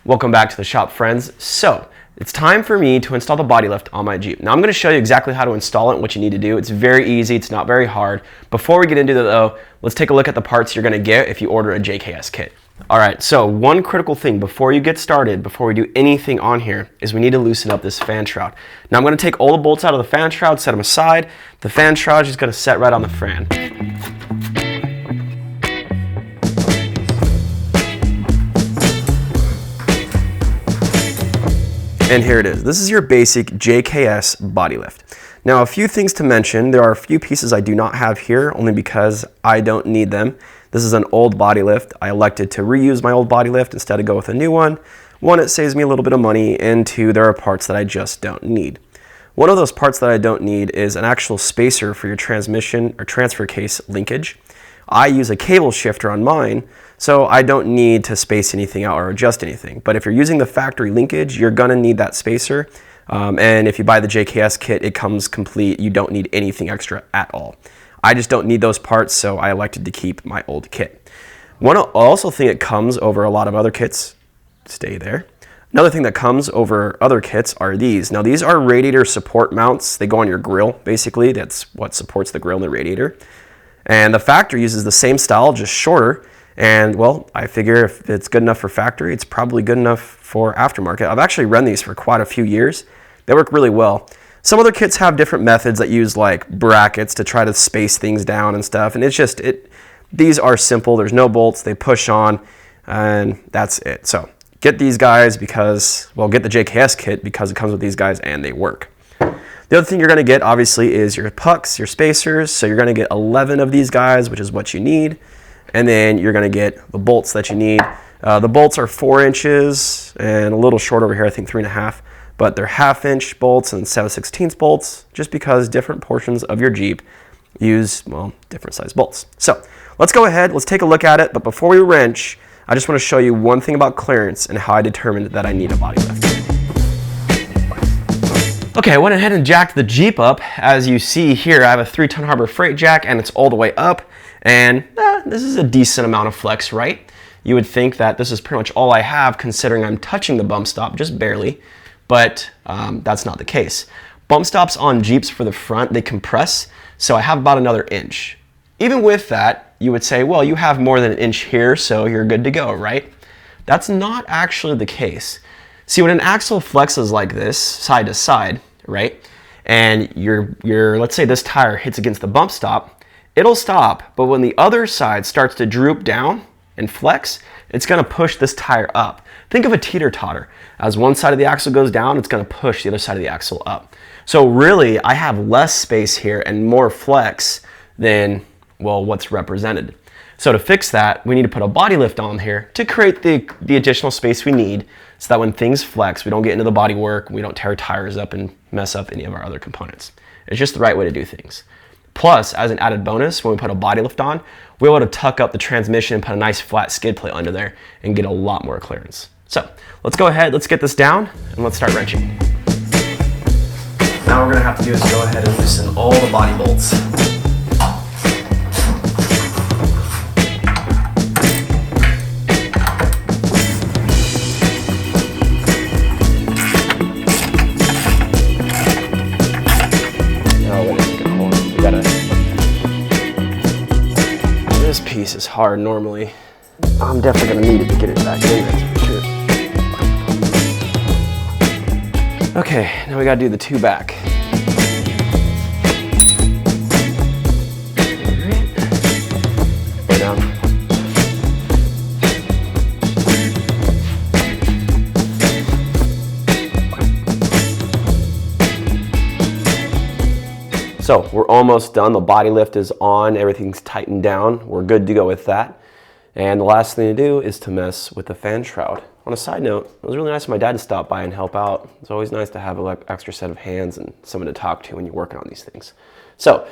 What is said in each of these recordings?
Welcome back to the shop, friends. So it's time for me to install the body lift on my Jeep. Now I'm going to show you exactly how to install it and what you need to do. It's very easy, it's not very hard. Before we get into that though, let's take a look at the parts you're going to get if you order a JKS kit. Alright, so one critical thing before you get started, before we do anything on here, is we need to loosen up this fan shroud. Now I'm going to take all the bolts out of the fan shroud, set them aside. The fan shroud is just going to set right on the fan. And here it is. This is your basic JKS body lift. Now a few things to mention. There are a few pieces I do not have here only because I don't need them. This is an old body lift. I elected to reuse my old body lift instead of go with a new one. One, it saves me a little bit of money, and two, there are parts that I just don't need. One of those parts that I don't need is an actual spacer for your transmission or transfer case linkage. I use a cable shifter on mine, so I don't need to space anything out or adjust anything. But if you're using the factory linkage, you're gonna need that spacer. And if you buy the JKS kit, it comes complete. You don't need anything extra at all. I just don't need those parts, so I elected to keep my old kit. One also thing that comes over a lot of other kits, stay there. Another thing that comes over other kits are these. Now these are radiator support mounts. They go on your grill, basically. That's what supports the grill and the radiator. And the factory uses the same style, just shorter. And well, I figure if it's good enough for factory, it's probably good enough for aftermarket. I've actually run these for quite a few years. They work really well. Some other kits have different methods that use like brackets to try to space things down and stuff. And it's just, these are simple. There's no bolts, they push on, and that's it. So get these guys because, well, get the JKS kit because it comes with these guys and they work. The other thing you're gonna get obviously is your pucks, your spacers. So you're gonna get 11 of these guys, which is what you need. And then you're gonna get the bolts that you need. The bolts are 4 inches and a little short over here, I think 3.5, but they're 1/2 inch bolts and 7/16 bolts, just because different portions of your Jeep use, well, different size bolts. So let's go ahead, let's take a look at it. But before we wrench, I just wanna show you one thing about clearance and how I determined that I need a body lift. Okay, I went ahead and jacked the Jeep up. As you see here, I have a 3-ton Harbor Freight jack and it's all the way up. And this is a decent amount of flex, right? You would think that this is pretty much all I have considering I'm touching the bump stop, just barely, but that's not the case. Bump stops on Jeeps for the front, they compress, so I have about another inch. Even with that, you would say, well, you have more than an inch here, so you're good to go, right? That's not actually the case. See, when an axle flexes like this, side to side, right? And let's say this tire hits against the bump stop, it'll stop, but when the other side starts to droop down and flex, it's gonna push this tire up. Think of a teeter-totter. As one side of the axle goes down, it's gonna push the other side of the axle up. So really, I have less space here and more flex than, well, what's represented. So to fix that, we need to put a body lift on here to create the additional space we need so that when things flex, we don't get into the body work, we don't tear tires up and mess up any of our other components. It's just the right way to do things. Plus, as an added bonus, when we put a body lift on, we're able to tuck up the transmission and put a nice flat skid plate under there and get a lot more clearance. So let's go ahead, let's get this down and let's start wrenching. Now we're gonna have to do is go ahead and loosen all the body bolts. This piece is hard normally. I'm definitely gonna need it to get it back in, that's for sure. Okay, now we gotta do the two back. Go down. So we're almost done. The body lift is on, everything's tightened down. We're good to go with that. And the last thing to do is to mess with the fan shroud. On a side note, it was really nice for my dad to stop by and help out. It's always nice to have an extra set of hands and someone to talk to when you're working on these things. So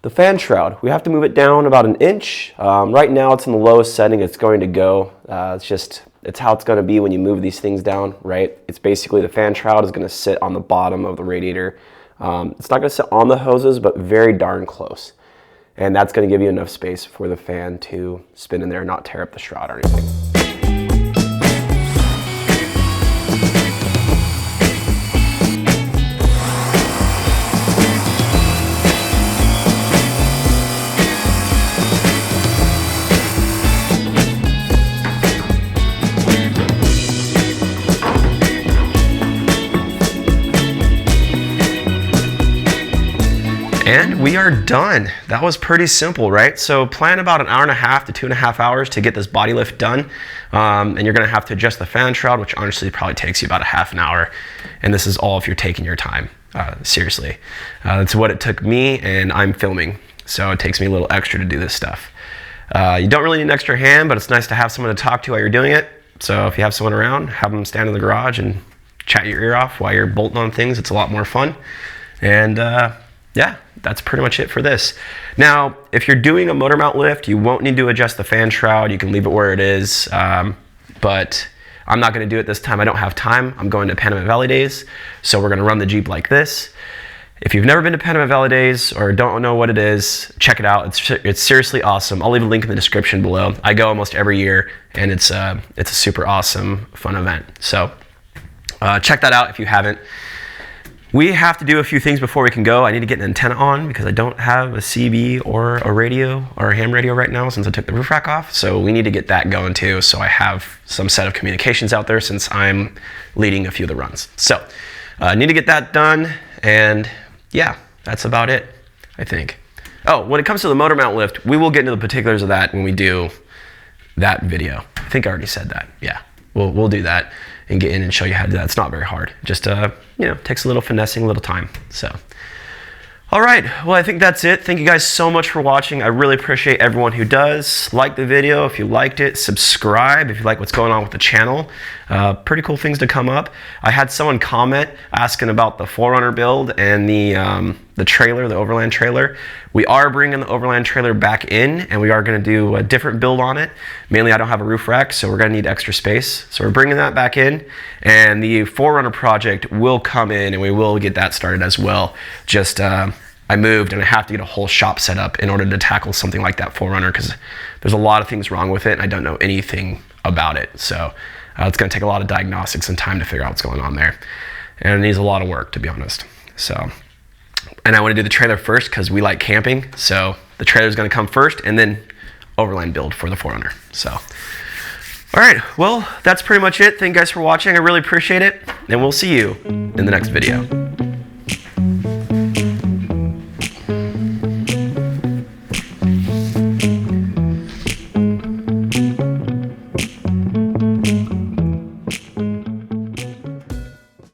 the fan shroud, we have to move it down about an inch. Right now it's in the lowest setting it's going to go. It's how it's gonna be when you move these things down, right? It's basically the fan shroud is gonna sit on the bottom of the radiator. It's not going to sit on the hoses, but very darn close. And that's going to give you enough space for the fan to spin in there and not tear up the shroud or anything. And we are done. That was pretty simple, right? So plan about an hour and a half to 2.5 hours to get this body lift done. And you're gonna have to adjust the fan shroud, which honestly probably takes you about a half an hour. And this is all if you're taking your time, seriously. That's what it took me, and I'm filming. So it takes me a little extra to do this stuff. You don't really need an extra hand, but it's nice to have someone to talk to while you're doing it. So if you have someone around, have them stand in the garage and chat your ear off while you're bolting on things. It's a lot more fun. And yeah, that's pretty much it for this. Now, if you're doing a motor mount lift, you won't need to adjust the fan shroud. You can leave it where it is, but I'm not gonna do it this time. I don't have time. I'm going to Panamint Valley Days, so we're gonna run the Jeep like this. If you've never been to Panamint Valley Days or don't know what it is, check it out. It's seriously awesome. I'll leave a link in the description below. I go almost every year, and it's a super awesome, fun event. So check that out if you haven't. We have to do a few things before we can go. I need to get an antenna on because I don't have a CB or a radio or a ham radio right now since I took the roof rack off. So we need to get that going too. So I have some set of communications out there since I'm leading a few of the runs. So I need to get that done, and yeah, that's about it, I think. Oh, when it comes to the motor mount lift, we will get into the particulars of that when we do that video. I think I already said that. Yeah, we'll do that and get in and show you how to do that. It's not very hard. Just, you know, takes a little finessing, a little time. So, all right. Well, I think that's it. Thank you guys so much for watching. I really appreciate everyone who does. Like the video if you liked it. Subscribe if you like what's going on with the channel. Pretty cool things to come up. I had someone comment asking about the 4Runner build and the trailer, the Overland trailer. We are bringing the Overland trailer back in, and we are going to do a different build on it. Mainly, I don't have a roof rack, so we're going to need extra space. So we're bringing that back in, and the 4Runner project will come in, and we will get that started as well. Just I moved, and I have to get a whole shop set up in order to tackle something like that 4Runner, because there's a lot of things wrong with it, and I don't know anything about it. So it's going to take a lot of diagnostics and time to figure out what's going on there, and it needs a lot of work, to be honest. So. And I want to do the trailer first because we like camping. So the trailer is going to come first, and then Overland build for the 4Runner. So, all right. Well, that's pretty much it. Thank you guys for watching. I really appreciate it. And we'll see you in the next video.